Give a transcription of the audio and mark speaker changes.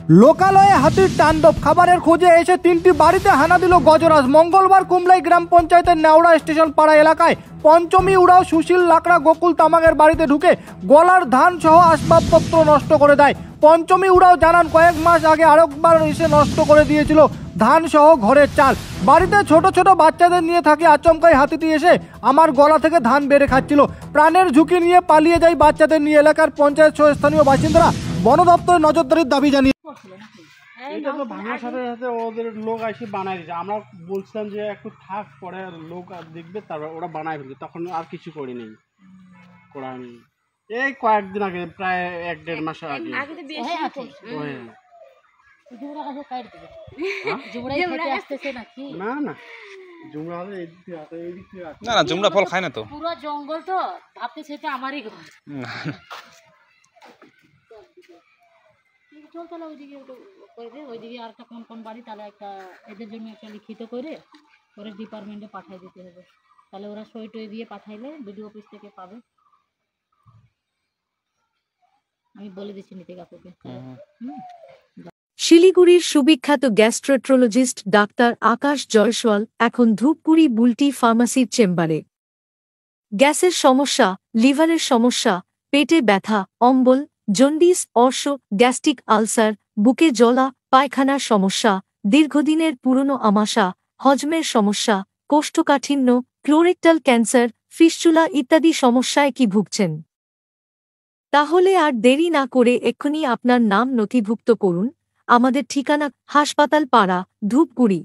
Speaker 1: লোকালয়ে হাতির তাণ্ডব, খাবারের খোঁজে এসে 3টি বাড়িতে হানা দিল গজরাজ। মঙ্গলবার কুমলাই গ্রাম পঞ্চায়েতের নেওড়া স্টেশন পাড়া এলাকায় পঞ্চমী উড়াও সুশীল লাকড়া গোকুল তামাঙের বাড়িতে ঢুকে গলার ধান সহ আসবাবপত্র নষ্ট করে দেয়। পঞ্চমী উড়াও জানান, কয়েক মাস আগে আরেকবার এসে নষ্ট করে দিয়েছিল ধান সহ ঘরের চাল। বাড়িতে ছোট ছোট বাচ্চাদের নিয়ে থাকি, আচমকাই হাতিটি এসে আমার গলা থেকে ধান বেড়ে খাচ্ছিল। প্রাণের ঝুঁকি নিয়ে পালিয়ে যায় বাচ্চাদের নিয়ে। এলাকার পঞ্চায়েত সহ স্থানীয় বাসিন্দারা বন দপ্তরের নজরদারির দাবি জানিয়ে
Speaker 2: এটা তো ভাঙার সাথে সাথে ওদের লোক এসে বানাই দিচ্ছে। আমরা বলছিলাম যে একটু থাক, পরে লোক আর দেখবে, তারপর ওরা বানাই ফেলবে। তখন আর কিছু করিনি, করা নেই। এই কয়েকদিন আগে, প্রায় 1-1.5 মাস আগে। না না, জুমড়া হলে এইদিক থেকে
Speaker 3: না না, জুমড়া ফল খায় না তো,
Speaker 4: পুরো জঙ্গল তো ভাবতে সেটা আমারই ঘর। চল তাহলে ওইদিকে করে দে, ওইদিকে আর একটা কোন বাড়ি, তাহলে একটা এদের জন্য একটা লিখিত করে পরে ডিপার্টমেন্টে পাঠিয়ে দিতে হবে। তাহলে ওরা সই টই দিয়ে পাঠাইলে বিডিও অফিস থেকে পাবে। আমি বলে দিচ্ছি নিতে কাকুকে।
Speaker 5: শিলিগুড়ির সুবিখ্যাত গ্যাস্ট্রোন্ট্রোলজিস্ট ডাক্তার আকাশ জয়সওয়াল এখন ধূপগুড়ি বুলটি ফার্মাসির চেম্বারে। গ্যাসের সমস্যা, লিভারের সমস্যা, পেটে ব্যথা, অম্বল, জন্ডিস, অর্শ, গ্যাস্ট্রিক আলসার, বুকে জ্বলা, পায়খানার সমস্যা, দীর্ঘদিনের পুরনো আমাশা, হজমের সমস্যা, কোষ্ঠকাঠিন্য, ক্লোরেক্টাল ক্যান্সার, ফিস্চুলা ইত্যাদি সমস্যায় কি ভুগছেন? তাহলে আর দেরি না করে এক্ষুনি আপনার নাম নথিভুক্ত করুন। আমাদের ঠিকানা হাসপাতাল পাড়া, ধূপগুড়ি।